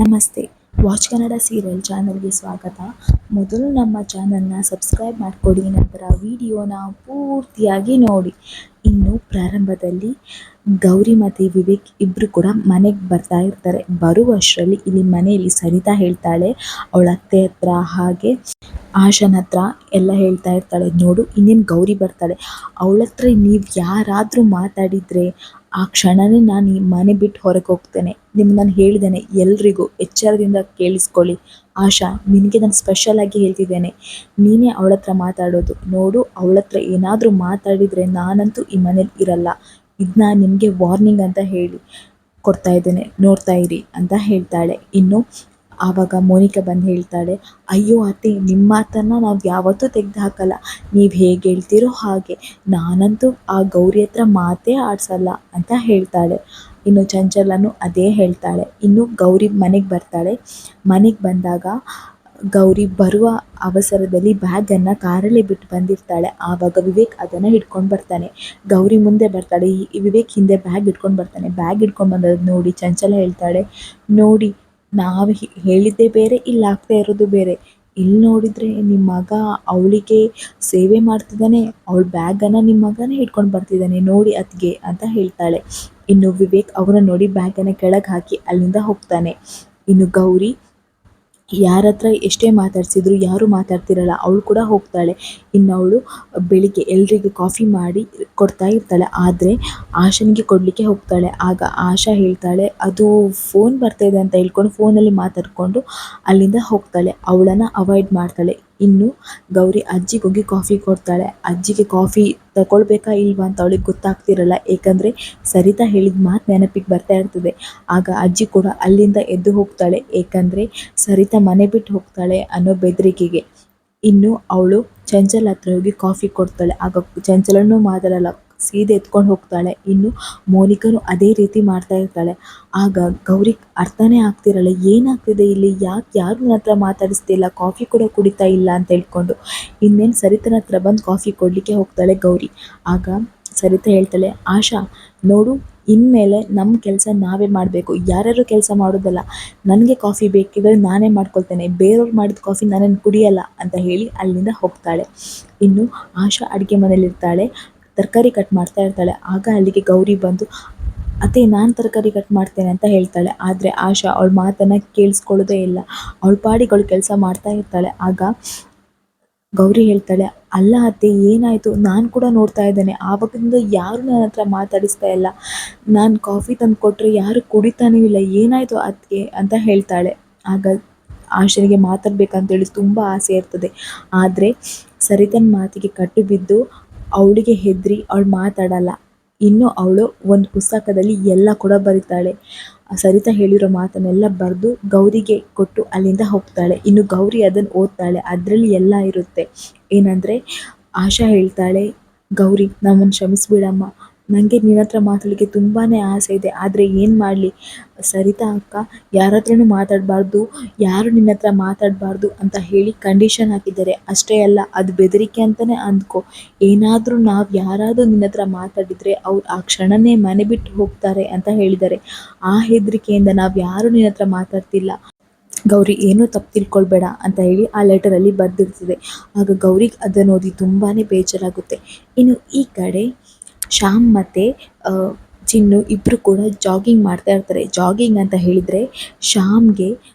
ನಮಸ್ತೆ. Watch Kannada serial ಚಾನಲ್ಗೆ ಸ್ವಾಗತ. ಮೊದಲು ನಮ್ಮ ಚಾನಲ್ನ ಸಬ್ಸ್ಕ್ರೈಬ್ ಮಾಡಿಕೊಡಿ, ನಂತರ ವಿಡಿಯೋನ ಪೂರ್ತಿಯಾಗಿ ನೋಡಿ. ಇನ್ನು ಪ್ರಾರಂಭದಲ್ಲಿ ಗೌರಿ ಮತ್ತು ವಿವೇಕ್ ಇಬ್ಬರು ಕೂಡ ಮನೆಗೆ ಬರ್ತಾ ಇರ್ತಾರೆ. ಬರುವಷ್ಟರಲ್ಲಿ ಇಲ್ಲಿ ಮನೆಯಲ್ಲಿ ಸರಿತಾ ಹೇಳ್ತಾಳೆ ಅವಳ ಅತ್ತೆ ಹತ್ರ ಹಾಗೆ ಆಶನ ಹತ್ರ ಎಲ್ಲ ಹೇಳ್ತಾ ಇರ್ತಾಳೆ, ನೋಡು ಇನ್ನೇನು ಗೌರಿ ಬರ್ತಾಳೆ, ಅವಳ ಹತ್ರ ನೀವು ಯಾರಾದರೂ ಮಾತಾಡಿದರೆ ಆ ಕ್ಷಣನೇ ನಾನು ಈ ಮನೆ ಬಿಟ್ಟು ಹೊರಗೆ ಹೋಗ್ತೇನೆ. ನಿಮ್ಗೆ ನಾನು ಹೇಳಿದ್ದೇನೆ, ಎಲ್ರಿಗೂ ಎಚ್ಚರದಿಂದ ಕೇಳಿಸ್ಕೊಳ್ಳಿ. ಆಶಾ, ನಿನಗೆ ನಾನು ಸ್ಪೆಷಲಾಗಿ ಹೇಳ್ತಿದ್ದೇನೆ, ನೀನೇ ಅವಳ ಹತ್ರ ಮಾತಾಡೋದು. ನೋಡು, ಅವಳ ಹತ್ರ ಏನಾದರೂ ಮಾತಾಡಿದರೆ ನಾನಂತೂ ಈ ಮನೇಲಿ ಇರಲ್ಲ. ಇದನ್ನ ನಿಮಗೆ ವಾರ್ನಿಂಗ್ ಅಂತ ಹೇಳಿ ಕೊಡ್ತಾ ಇದ್ದೇನೆ, ನೋಡ್ತಾ ಇರಿ ಅಂತ ಹೇಳ್ತಾಳೆ. ಇನ್ನು ಆವಾಗ ಮೋನಿಕಾ ಬಂದು ಹೇಳ್ತಾಳೆ, ಅಯ್ಯೋ ಅತ್ತೆ, ನಿಮ್ಮ ಮಾತನ್ನು ನಾವು ಯಾವತ್ತೂ ತೆಗೆದು ಹಾಕಲ್ಲ. ನೀವು ಹೇಗೆ ಹೇಳ್ತೀರೋ ಹಾಗೆ. ನಾನಂತೂ ಆ ಗೌರಿ ಹತ್ರ ಮಾತೇ ಆಡಿಸಲ್ಲ ಅಂತ ಹೇಳ್ತಾಳೆ. ಇನ್ನು ಚಂಚಲನು ಅದೇ ಹೇಳ್ತಾಳೆ. ಇನ್ನು ಗೌರಿ ಮನೆಗೆ ಬರ್ತಾಳೆ. ಮನೆಗೆ ಬಂದಾಗ ಗೌರಿ ಬರುವ ಅವಸರದಲ್ಲಿ ಬ್ಯಾಗನ್ನು ಕಾರಲ್ಲೇ ಬಿಟ್ಟು ಬಂದಿರ್ತಾಳೆ. ಆವಾಗ ವಿವೇಕ್ ಅದನ್ನು ಹಿಡ್ಕೊಂಡು ಬರ್ತಾನೆ. ಗೌರಿ ಮುಂದೆ ಬರ್ತಾಳೆ, ಈ ವಿವೇಕ್ ಹಿಂದೆ ಬ್ಯಾಗ್ ಹಿಡ್ಕೊಂಡು ಬರ್ತಾನೆ. ಬ್ಯಾಗ್ ಹಿಡ್ಕೊಂಡು ಬಂದದ್ದು ನೋಡಿ ಚಂಚಲ ಹೇಳ್ತಾಳೆ, ನೋಡಿ ನಾವು ಹೇಳಿದ್ದೇ ಬೇರೆ, ಇಲ್ಲಿ ಆಗ್ತಾ ಇರೋದು ಬೇರೆ. ಇಲ್ಲಿ ನೋಡಿದರೆ ನಿಮ್ಮ ಮಗ ಅವಳಿಗೆ ಸೇವೆ ಮಾಡ್ತಿದ್ದಾನೆ, ಅವಳ ಬ್ಯಾಗನ್ನು ನಿಮ್ಮ ಮಗನೇ ಹಿಡ್ಕೊಂಡು ಬರ್ತಿದ್ದಾನೆ ನೋಡಿ ಅತ್ತಿಗೆ ಅಂತ ಹೇಳ್ತಾಳೆ. ಇನ್ನು ವಿವೇಕ್ ಅವನ ನೋಡಿ ಬ್ಯಾಗನ್ನು ಕೆಳಗೆ ಹಾಕಿ ಅಲ್ಲಿಂದ ಹೋಗ್ತಾನೆ. ಇನ್ನು ಗೌರಿ ಯಾರ ಹತ್ರ ಎಷ್ಟೇ ಮಾತಾಡ್ಸಿದ್ರು ಯಾರೂ ಮಾತಾಡ್ತಿರಲ್ಲ, ಅವಳು ಕೂಡ ಹೋಗ್ತಾಳೆ. ಇನ್ನು ಅವಳು ಬೆಳಿಗ್ಗೆ ಎಲ್ರಿಗೂ ಕಾಫಿ ಮಾಡಿ ಕೊಡ್ತಾ ಇರ್ತಾಳೆ, ಆದರೆ ಆಶನಿಗೆ ಕೊಡಲಿಕ್ಕೆ ಹೋಗ್ತಾಳೆ. ಆಗ ಆಶಾ ಹೇಳ್ತಾಳೆ, ಅದು ಫೋನ್ ಬರ್ತಾಯಿದೆ ಅಂತ ಹೇಳ್ಕೊಂಡು ಫೋನಲ್ಲಿ ಮಾತಾಡಿಕೊಂಡು ಅಲ್ಲಿಂದ ಹೋಗ್ತಾಳೆ. ಅವಳನ್ನು ಅವಾಯ್ಡ್ ಮಾಡ್ತಾಳೆ. ಇನ್ನು ಗೌರಿ ಅಜ್ಜಿಗೆ ಹೋಗಿ ಕಾಫಿ ಕೊಡ್ತಾಳೆ. ಅಜ್ಜಿಗೆ ಕಾಫಿ ತಗೊಳ್ಬೇಕಾ ಇಲ್ವಾ ಅಂತ ಅವಳಿಗೆ ಗೊತ್ತಾಗ್ತಿರಲ್ಲ, ಏಕೆಂದರೆ ಸರಿತಾ ಹೇಳಿದ ಮಾತು ನೆನಪಿಗೆ ಬರ್ತಾ ಇರ್ತದೆ. ಆಗ ಅಜ್ಜಿ ಕೂಡ ಅಲ್ಲಿಂದ ಎದ್ದು ಹೋಗ್ತಾಳೆ, ಏಕೆಂದರೆ ಸರಿತಾ ಮನೆ ಬಿಟ್ಟು ಹೋಗ್ತಾಳೆ ಅನ್ನೋ ಬೆದರಿಕೆಗೆ. ಇನ್ನು ಅವಳು ಚಂಚಲ ಹತ್ರ ಹೋಗಿ ಕಾಫಿ ಕೊಡ್ತಾಳೆ. ಆಗ ಚಂಚಲನೂ ಮಾತಾಡಲ್ಲ, ಸೀದೆ ಎತ್ಕೊಂಡು ಹೋಗ್ತಾಳೆ. ಇನ್ನು ಮೋನಿಕನು ಅದೇ ರೀತಿ ಮಾಡ್ತಾ ಇರ್ತಾಳೆ. ಆಗ ಗೌರಿಗೆ ಅರ್ಥನೇ ಆಗ್ತಿರಲ್ಲ, ಏನಾಗ್ತಿದೆ ಇಲ್ಲಿ, ಯಾರು ನನ್ನ ಹತ್ರ ಮಾತಾಡಿಸ್ತಿಲ್ಲ, ಕಾಫಿ ಕೂಡ ಕುಡಿತಾ ಇಲ್ಲ ಅಂತ ಹೇಳ್ಕೊಂಡು ಇನ್ನೇನು ಸರಿತನ ಹತ್ರ ಬಂದು ಕಾಫಿ ಕೊಡಲಿಕ್ಕೆ ಹೋಗ್ತಾಳೆ ಗೌರಿ. ಆಗ ಸರಿತಾ ಹೇಳ್ತಾಳೆ, ಆಶಾ ನೋಡು, ಇನ್ಮೇಲೆ ನಮ್ಮ ಕೆಲಸ ನಾವೇ ಮಾಡಬೇಕು, ಯಾರ್ಯಾರು ಕೆಲಸ ಮಾಡೋದಲ್ಲ. ನನಗೆ ಕಾಫಿ ಬೇಕಿದ್ರೆ ನಾನೇ ಮಾಡ್ಕೊಳ್ತೇನೆ, ಬೇರೆಯವ್ರು ಮಾಡಿದ ಕಾಫಿ ನಾನೇನು ಕುಡಿಯಲ್ಲ ಅಂತ ಹೇಳಿ ಅಲ್ಲಿಂದ ಹೋಗ್ತಾಳೆ. ಇನ್ನು ಆಶಾ ಅಡುಗೆ ಮನೇಲಿರ್ತಾಳೆ, ತರಕಾರಿ ಕಟ್ ಮಾಡ್ತಾ ಇರ್ತಾಳೆ. ಆಗ ಅಲ್ಲಿಗೆ ಗೌರಿ ಬಂದು, ಅತ್ತೆ ನಾನು ತರಕಾರಿ ಕಟ್ ಮಾಡ್ತೇನೆ ಅಂತ ಹೇಳ್ತಾಳೆ. ಆದರೆ ಆಶಾ ಅವಳ ಮಾತನ್ನು ಕೇಳಿಸ್ಕೊಳ್ಳೋದೇ ಇಲ್ಲ, ಅವಳ ಪಾಡಿಗೆ ಅವಳು ಕೆಲಸ ಮಾಡ್ತಾ ಇರ್ತಾಳೆ. ಆಗ ಗೌರಿ ಹೇಳ್ತಾಳೆ, ಅಲ್ಲ ಅತ್ತೆ ಏನಾಯಿತು, ನಾನು ಕೂಡ ನೋಡ್ತಾ ಇದ್ದೇನೆ, ಆವಾಗಿಂದ ಯಾರು ನನ್ನ ಹತ್ರ ಮಾತಾಡಿಸ್ತಾ ಇಲ್ಲ, ನಾನು ಕಾಫಿ ತಂದು ಕೊಟ್ಟರೆ ಯಾರು ಕುಡಿತಾನೂ ಇಲ್ಲ, ಏನಾಯಿತು ಅತ್ತಿಗೆ ಅಂತ ಹೇಳ್ತಾಳೆ. ಆಗ ಆಶನಿಗೆ ಮಾತಾಡಬೇಕಂತೇಳಿ ತುಂಬ ಆಸೆ ಇರ್ತದೆ, ಆದರೆ ಸರಿತನ ಮಾತಿಗೆ ಕಟ್ಟು ಬಿದ್ದು ಅವಳಿಗೆ ಹೆದರಿ ಅವಳು ಮಾತಾಡಲ್ಲ. ಇನ್ನು ಅವಳು ಒಂದು ಪುಸ್ತಕದಲ್ಲಿ ಎಲ್ಲ ಕೂಡ ಬರೀತಾಳೆ. ಸರಿತಾ ಹೇಳಿರೋ ಮಾತನ್ನೆಲ್ಲ ಬರೆದು ಗೌರಿಗೆ ಕೊಟ್ಟು ಅಲ್ಲಿಂದ ಹೋಗ್ತಾಳೆ. ಇನ್ನು ಗೌರಿ ಅದನ್ನು ಓದ್ತಾಳೆ. ಅದರಲ್ಲಿ ಎಲ್ಲ ಇರುತ್ತೆ. ಏನಂದರೆ ಆಶಾ ಹೇಳ್ತಾಳೆ, ಗೌರಿ ನಮ್ಮನ್ನು ಕ್ಷಮಿಸ್ಬಿಡಮ್ಮ, ನನಗೆ ನಿನ್ನ ಹತ್ರ ಮಾತಾಡಲಿಕ್ಕೆ ತುಂಬಾ ಆಸೆ ಇದೆ, ಆದರೆ ಏನು ಮಾಡಲಿ, ಸರಿತಾ ಅಕ್ಕ ಯಾರ ಹತ್ರನೂ ಮಾತಾಡಬಾರ್ದು, ಯಾರು ನಿನ್ನ ಹತ್ರ ಮಾತಾಡಬಾರ್ದು ಅಂತ ಹೇಳಿ ಕಂಡೀಷನ್ ಹಾಕಿದ್ದಾರೆ. ಅಷ್ಟೇ ಅಲ್ಲ, ಅದು ಬೆದರಿಕೆ ಅಂತಲೇ ಅಂದ್ಕೊ. ಏನಾದರೂ ನಾವು ಯಾರಾದರೂ ನಿನ್ನ ಹತ್ರ ಮಾತಾಡಿದರೆ ಅವ್ರು ಆ ಕ್ಷಣನೇ ಮನೆ ಬಿಟ್ಟು ಹೋಗ್ತಾರೆ ಅಂತ ಹೇಳಿದ್ದಾರೆ. ಆ ಹೆದರಿಕೆಯಿಂದ ನಾವು ಯಾರೂ ನಿನ್ನ ಹತ್ರ ಮಾತಾಡ್ತಿಲ್ಲ, ಗೌರಿ ಏನೂ ತಪ್ಪು ತಿಳ್ಕೊಳ್ಬೇಡ ಅಂತ ಹೇಳಿ ಆ ಲೆಟರಲ್ಲಿ ಬರೆದಿರ್ತದೆ. ಆಗ ಗೌರಿಗೆ ಅದನ್ನು ಓದಿ ತುಂಬಾ ಬೇಜಾರಾಗುತ್ತೆ. ಇನ್ನು ಈ ಕಡೆ ಶ್ಯಾಮ್ ಮತ್ತು ಚಿನ್ನು ಇಬ್ಬರು ಕೂಡ ಜಾಗಿಂಗ್ ಮಾಡ್ತಾ ಇರ್ತಾರೆ. ಜಾಗಿಂಗ್ ಅಂತ ಹೇಳಿದರೆ ಶ್ಯಾಮ್ಗೆ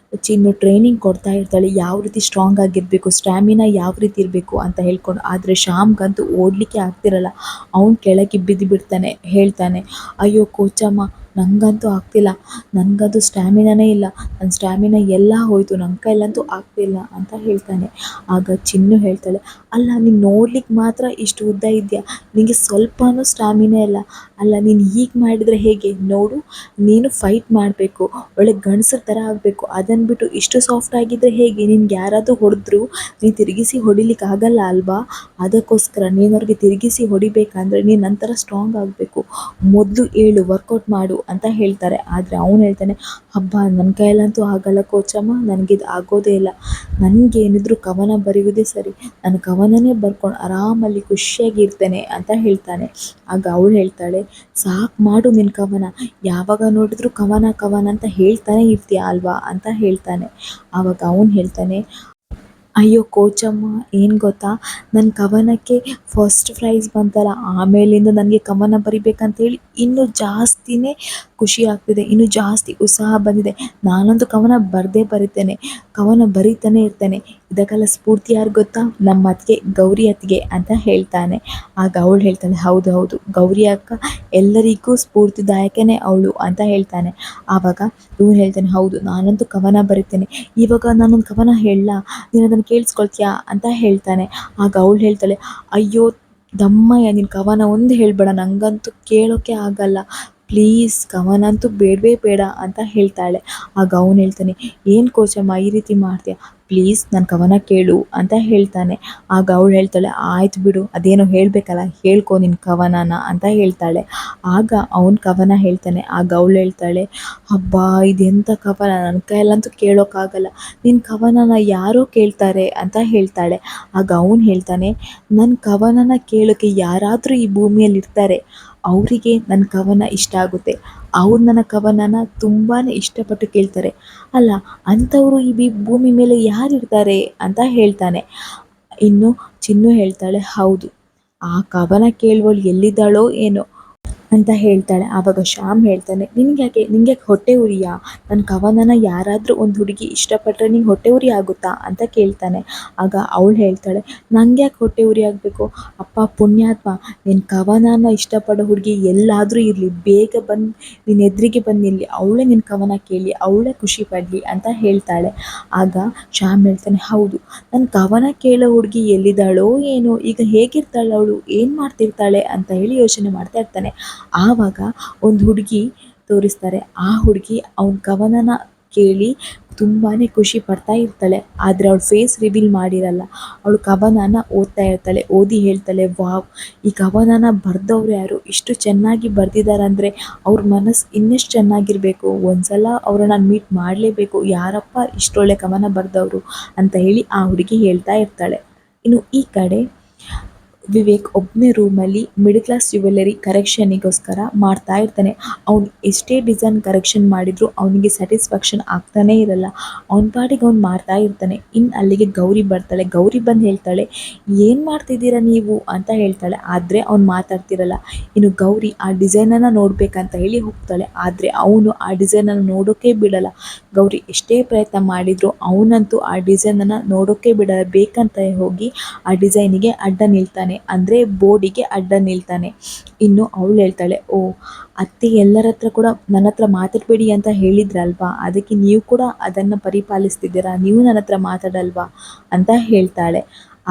ಚಿನ್ನು ಟ್ರೈನಿಂಗ್ ಕೊಡ್ತಾ ಇರ್ತಾಳೆ, ಯಾವ ರೀತಿ ಸ್ಟ್ರಾಂಗ್ ಆಗಿರಬೇಕು, ಸ್ಟ್ಯಾಮಿನಾ ಯಾವ ರೀತಿ ಇರಬೇಕು ಅಂತ ಹೇಳ್ಕೊಂಡು. ಆದರೆ ಶ್ಯಾಮ್ಗಂತೂ ಓಡಲಿಕ್ಕೆ ಆಗ್ತಿರಲ್ಲ, ಅವನು ಕೆಳಗೆ ಬಿದ್ದು ಬಿಡ್ತಾನೆ. ಹೇಳ್ತಾನೆ, ಅಯ್ಯೋ ಕೋಚಮ್ಮ, ನನಗಂತೂ ಆಗ್ತಿಲ್ಲ, ನನಗಂತೂ ಸ್ಟ್ಯಾಮಿನಾನೇ ಇಲ್ಲ, ನನ್ನ ಸ್ಟ್ಯಾಮಿನಾ ಎಲ್ಲ ಹೋಯಿತು, ನನ್ನ ಕೈಲಂತೂ ಆಗ್ತಿಲ್ಲ ಅಂತ ಹೇಳ್ತಾನೆ. ಆಗ ಚಿನ್ನು ಹೇಳ್ತಾಳೆ, ಅಲ್ಲ ನೀನು ನೋಡ್ಲಿಕ್ಕೆ ಮಾತ್ರ ಇಷ್ಟು ಉದ್ದ ಇದೆಯಾ, ನಿನಗೆ ಸ್ವಲ್ಪನೂ ಸ್ಟ್ಯಾಮಿನಾ ಇಲ್ಲ, ಅಲ್ಲ ನೀನು ಹೀಗೆ ಮಾಡಿದರೆ ಹೇಗೆ, ನೋಡು ನೀನು ಫೈಟ್ ಮಾಡಬೇಕು, ಒಳ್ಳೆ ಗಂಡಸರ ಥರ ಆಗಬೇಕು, ಅದನ್ನು ಬಿಟ್ಟು ಇಷ್ಟು ಸಾಫ್ಟ್ ಆಗಿದ್ದರೆ ಹೇಗೆ, ನಿನ್ಗೆ ಯಾರಾದರೂ ಹೊಡೆದ್ರು ನೀನು ತಿರುಗಿಸಿ ಹೊಡಿಲಿಕ್ಕೆ ಆಗಲ್ಲ ಅಲ್ವಾ, ಅದಕ್ಕೋಸ್ಕರ ನೀನು ಅವ್ರಿಗೆ ತಿರುಗಿಸಿ ಹೊಡಿಬೇಕಂದ್ರೆ ನೀನು ನಂತರ ಸ್ಟ್ರಾಂಗ್ ಆಗಬೇಕು, ಮೊದಲು ಏಳು ವರ್ಕೌಟ್ ಮಾಡು ಅಂತ ಹೇಳ್ತಾರೆ. ಆದರೆ ಅವನು ಹೇಳ್ತಾನೆ, ಹಬ್ಬ ನನ್ನ ಕೈಯಲ್ಲಂತೂ ಆಗಲ್ಲ ಕೋಚಮ್ಮ, ನನಗಿದು ಆಗೋದೇ ಇಲ್ಲ, ನನಗೇನಿದ್ರು ಕವನ ಬರೆಯುವುದೇ ಸರಿ, ನಾನು ಕವನನೇ ಬರ್ಕೊಂಡು ಆರಾಮಲ್ಲಿ ಖುಷಿಯಾಗಿರ್ತೇನೆ ಅಂತ ಹೇಳ್ತಾನೆ. ಆಗ ಅವಳು ಹೇಳ್ತಾಳೆ, ಸಾಕು ಮಾಡು ನಿನ್ನ ಕವನ, ಯಾವಾಗ ನೋಡಿದ್ರು ಕವನ ಕವನ ಅಂತ ಹೇಳ್ತಾನೆ ಇರ್ತೀಯ ಅಲ್ವಾ ಅಂತ ಹೇಳ್ತಾನೆ. ಆವಾಗ ಅವನು ಹೇಳ್ತಾನೆ, ಅಯ್ಯೋ ಕೋಚಮ್ಮ, ಏನು ಗೊತ್ತಾ, ನನ್ನ ಕವನಕ್ಕೆ ಫಸ್ಟ್ ಪ್ರೈಸ್ ಬಂತಲ್ಲ, ಆಮೇಲಿಂದ ನನಗೆ ಕವನ ಬರಿಬೇಕಂತೇಳಿ ಇನ್ನೂ ಜಾಸ್ತಿನೇ ಖುಷಿ ಆಗ್ತಿದೆ, ಇನ್ನೂ ಜಾಸ್ತಿ ಉತ್ಸಾಹ ಬಂದಿದೆ. ನಾನಂತೂ ಕವನ ಬರಿತೇನೆ, ಕವನ ಬರಿತಾನೆ ಇರ್ತೇನೆ. ಇದಕ್ಕೆಲ್ಲ ಸ್ಫೂರ್ತಿ ಯಾರು ಗೊತ್ತಾ, ನಮ್ಮ ಅತ್ತಿಗೆ ಗೌರಿ ಅತ್ತಿಗೆ ಅಂತ ಹೇಳ್ತಾನೆ. ಆಗ ಅವಳು ಹೇಳ್ತಾಳೆ, ಹೌದು ಹೌದು, ಗೌರಿ ಅಕ್ಕ ಎಲ್ಲರಿಗೂ ಸ್ಫೂರ್ತಿದಾಯಕನೇ ಅವಳು ಅಂತ ಹೇಳ್ತಾನೆ. ಆವಾಗ ಇವನು ಹೇಳ್ತಾನೆ, ಹೌದು ನಾನಂತೂ ಕವನ ಬರಿತೇನೆ, ಇವಾಗ ನಾನೊಂದು ಕವನ ಹೇಳಲಾ, ನೀನು ಅದನ್ನು ಕೇಳಿಸ್ಕೊಳ್ತೀಯಾ ಅಂತ ಹೇಳ್ತಾನೆ. ಆಗ ಅವಳು ಹೇಳ್ತಾಳೆ, ಅಯ್ಯೋ ದಮ್ಮಯ್ಯ, ನೀನು ಕವನ ಒಂದು ಹೇಳಬೇಡ, ನನಗಂತೂ ಕೇಳೋಕ್ಕೆ ಆಗಲ್ಲ, ಪ್ಲೀಸ್ ಕವನ ಅಂತೂ ಬೇಡವೇ ಬೇಡ ಅಂತ ಹೇಳ್ತಾಳೆ. ಆಗ ಅವನು ಹೇಳ್ತಾನೆ, ಏನು ಕೋಚಮ್ಮ ಈ ರೀತಿ ಮಾಡ್ತೀಯ, ಪ್ಲೀಸ್ ನನ್ನ ಕವನ ಕೇಳು ಅಂತ ಹೇಳ್ತಾನೆ. ಆಗ ಅವಳು ಹೇಳ್ತಾಳೆ, ಆಯ್ತು ಬಿಡು, ಅದೇನೋ ಹೇಳಬೇಕಲ್ಲ, ಹೇಳ್ಕೊ ನಿನ್ನ ಕವನನ ಅಂತ ಹೇಳ್ತಾಳೆ. ಆಗ ಅವನು ಕವನ ಹೇಳ್ತಾನೆ. ಆಗ ಅವಳು ಹೇಳ್ತಾಳೆ, ಹಬ್ಬಾ ಇದೆಂಥ ಕವನ, ನನ್ನ ಕೈಯಲ್ಲಂತೂ ಕೇಳೋಕ್ಕಾಗಲ್ಲ, ನಿನ್ನ ಕವನನ ಯಾರೋ ಕೇಳ್ತಾರೆ ಅಂತ ಹೇಳ್ತಾಳೆ. ಆಗ ಅವನು ಹೇಳ್ತಾನೆ, ನನ್ನ ಕವನನ ಕೇಳೋಕ್ಕೆ ಯಾರಾದರೂ ಈ ಭೂಮಿಯಲ್ಲಿ ಇರ್ತಾರೆ, ಅವರಿಗೆ ನನ್ನ ಕವನ ಇಷ್ಟ ಆಗುತ್ತೆ, ಅವ್ರು ನನ್ನ ಕವನನ ತುಂಬಾ ಇಷ್ಟಪಟ್ಟು ಕೇಳ್ತಾರೆ, ಅಲ್ಲ ಅಂಥವರು ಈ ಭೂಮಿ ಮೇಲೆ ಯಾರಿರ್ತಾರೆ ಅಂತ ಹೇಳ್ತಾನೆ. ಇನ್ನು ಚಿನ್ನು ಹೇಳ್ತಾಳೆ, ಹೌದು, ಆ ಕವನ ಕೇಳುವಳು ಎಲ್ಲಿದ್ದಾಳೋ ಏನೋ ಅಂತ ಹೇಳ್ತಾಳೆ. ಆವಾಗ ಶ್ಯಾಮ್ ಹೇಳ್ತಾನೆ, ನಿನಗೆ ಹೊಟ್ಟೆ ಉರಿಯಾ, ನನ್ನ ಕವನನ ಯಾರಾದರೂ ಒಂದು ಹುಡುಗಿ ಇಷ್ಟಪಟ್ಟರೆ ನಿಂಗೆ ಹೊಟ್ಟೆ ಉರಿ ಆಗುತ್ತಾ ಅಂತ ಕೇಳ್ತಾನೆ. ಆಗ ಅವಳು ಹೇಳ್ತಾಳೆ, ನಂಗೆ ಯಾಕೆ ಹೊಟ್ಟೆ ಉರಿ ಆಗಬೇಕು, ಅಪ್ಪ ಪುಣ್ಯಾತ್ಮ, ನಿನ್ನ ಕವನನ ಇಷ್ಟಪಡೋ ಹುಡುಗಿ ಎಲ್ಲಾದರೂ ಇರಲಿ, ಬೇಗ ಬಂದು ನಿನ್ನ ಎದುರಿಗೆ ಬಂದು ನಿಲ್ಲಿ, ಅವಳೇ ನಿನ್ನ ಕವನ ಕೇಳಿ ಅವಳೇ ಖುಷಿ ಪಡಲಿ ಅಂತ ಹೇಳ್ತಾಳೆ. ಆಗ ಶ್ಯಾಮ್ ಹೇಳ್ತಾನೆ, ಹೌದು, ನನ್ನ ಕವನ ಕೇಳೋ ಹುಡುಗಿ ಎಲ್ಲಿದ್ದಾಳೋ ಏನೋ, ಈಗ ಹೇಗಿರ್ತಾಳೆ ಅವಳು, ಏನು ಮಾಡ್ತಿರ್ತಾಳೆ ಅಂತ ಹೇಳಿ ಯೋಚನೆ ಮಾಡ್ತಾ ಇರ್ತಾನೆ. ಆವಾಗ ಒಂದು ಹುಡುಗಿ ತೋರಿಸ್ತಾರೆ. ಆ ಹುಡುಗಿ ಅವನ ಕವನನ ಕೇಳಿ ತುಂಬಾ ಖುಷಿ ಪಡ್ತಾ ಇರ್ತಾಳೆ, ಆದರೆ ಅವಳು ಫೇಸ್ ರಿವೀಲ್ ಮಾಡಿರಲ್ಲ. ಅವಳು ಕವನನ ಓದ್ತಾ ಇರ್ತಾಳೆ, ಓದಿ ಹೇಳ್ತಾಳೆ, ವಾವ್, ಈ ಕವನನ ಬರೆದವ್ರು ಯಾರು, ಇಷ್ಟು ಚೆನ್ನಾಗಿ ಬರೆದಿದ್ದಾರಂದರೆ ಅವ್ರ ಮನಸ್ಸು ಇನ್ನೆಷ್ಟು ಚೆನ್ನಾಗಿರಬೇಕು, ಒಂದ್ಸಲ ಅವ್ರನ್ನ ಮೀಟ್ ಮಾಡಲೇಬೇಕು, ಯಾರಪ್ಪ ಇಷ್ಟೊಳ್ಳೆ ಕವನ ಬರೆದವರು ಅಂತ ಹೇಳಿ ಆ ಹುಡುಗಿ ಹೇಳ್ತಾ ಇರ್ತಾಳೆ. ಇನ್ನು ಈ ಕಡೆ ವಿವೇಕ್ ಒಬ್ಬನೇ ರೂಮಲ್ಲಿ ಮಿಡಲ್ ಕ್ಲಾಸ್ ಜ್ಯುವೆಲ್ಲರಿ ಕರೆಕ್ಷನಿಗೋಸ್ಕರ ಮಾಡ್ತಾ ಇರ್ತಾನೆ. ಅವ್ನು ಎಷ್ಟೇ ಡಿಸೈನ್ ಕರೆಕ್ಷನ್ ಮಾಡಿದರೂ ಅವನಿಗೆ ಸ್ಯಾಟಿಸ್ಫ್ಯಾಕ್ಷನ್ ಆಗ್ತಾನೇ ಇರಲ್ಲ. ಅವನ ಪಾಡಿಗೆ ಅವ್ನು ಮಾಡ್ತಾ ಇರ್ತಾನೆ. ಇನ್ನು ಅಲ್ಲಿಗೆ ಗೌರಿ ಬರ್ತಾಳೆ. ಗೌರಿ ಬಂದು ಹೇಳ್ತಾಳೆ, ಏನು ಮಾಡ್ತಿದ್ದೀರಾ ನೀವು ಅಂತ ಹೇಳ್ತಾಳೆ. ಆದರೆ ಅವ್ನು ಮಾತಾಡ್ತಿರಲ್ಲ. ಇನ್ನು ಗೌರಿ ಆ ಡಿಸೈನನ್ನು ನೋಡಬೇಕಂತ ಹೇಳಿ ಹೋಗ್ತಾಳೆ, ಆದರೆ ಅವನು ಆ ಡಿಸೈನನ್ನು ನೋಡೋಕ್ಕೆ ಬಿಡಲ್ಲ. ಗೌರಿ ಎಷ್ಟೇ ಪ್ರಯತ್ನ ಮಾಡಿದರೂ ಅವನಂತೂ ಆ ಡಿಸೈನನ್ನು ನೋಡೋಕ್ಕೆ ಬಿಡಲ್ಲ. ಬೇಕಂತ ಹೋಗಿ ಆ ಡಿಸೈನಿಗೆ ಅಡ್ಡ ನಿಲ್ತಾನೆ, ಅಂದರೆ ಬೋರ್ಡಿಗೆ ಅಡ್ಡ ನಿಲ್ತಾನೆ. ಇನ್ನು ಅವಳು ಹೇಳ್ತಾಳೆ, ಓ ಅತ್ತೆ ಎಲ್ಲರ ಹತ್ರ ಕೂಡ ನನ್ನ ಹತ್ರ ಮಾತಾಡಬೇಡಿ ಅಂತ ಹೇಳಿದ್ರಲ್ವಾ, ಅದಕ್ಕೆ ನೀವು ಕೂಡ ಅದನ್ನು ಪರಿಪಾಲಿಸ್ತಿದ್ದೀರಾ, ನೀವು ನನ್ನ ಹತ್ರ ಮಾತಾಡಲ್ವಾ ಅಂತ ಹೇಳ್ತಾಳೆ.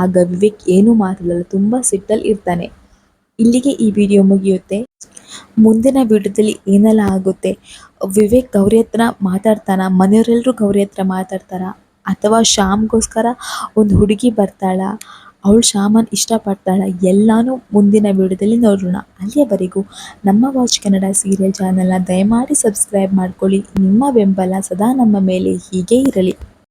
ಆಗ ವಿವೇಕ್ ಏನೂ ಮಾತಾಡಲ್ಲ, ತುಂಬ ಸಿಟ್ಟಲ್ಲಿ ಇರ್ತಾನೆ. ಇಲ್ಲಿಗೆ ಈ ವಿಡಿಯೋ ಮುಗಿಯುತ್ತೆ. ಮುಂದಿನ ವಿಡಿಯೋದಲ್ಲಿ ಏನೆಲ್ಲ ಆಗುತ್ತೆ, ವಿವೇಕ್ ಗೌರಿ ಹತ್ರ ಮಾತಾಡ್ತಾನ, ಮನೆಯವರೆಲ್ಲರೂ ಗೌರಿ ಹತ್ರ ಮಾತಾಡ್ತಾರ, ಅಥವಾ ಶ್ಯಾಮ್ಗೋಸ್ಕರ ಒಂದು ಹುಡುಗಿ ಬರ್ತಾಳ, ಅವಳು ಶ್ಯಾಮನ್ ಇಷ್ಟಪಡ್ತಾಳ, ಎಲ್ಲನೂ ಮುಂದಿನ ವಿಡಿಯೋದಲ್ಲಿ ನೋಡೋಣ. ಅಲ್ಲಿಯವರೆಗೂ ನಮ್ಮ ವಾಚ್ ಕನ್ನಡ ಸೀರಿಯಲ್ ಚಾನಲ್ನ ದಯಮಾಡಿ ಸಬ್ಸ್ಕ್ರೈಬ್ ಮಾಡ್ಕೊಳ್ಳಿ. ನಿಮ್ಮ ಬೆಂಬಲ ಸದಾ ನಮ್ಮ ಮೇಲೆ ಹೀಗೆ ಇರಲಿ.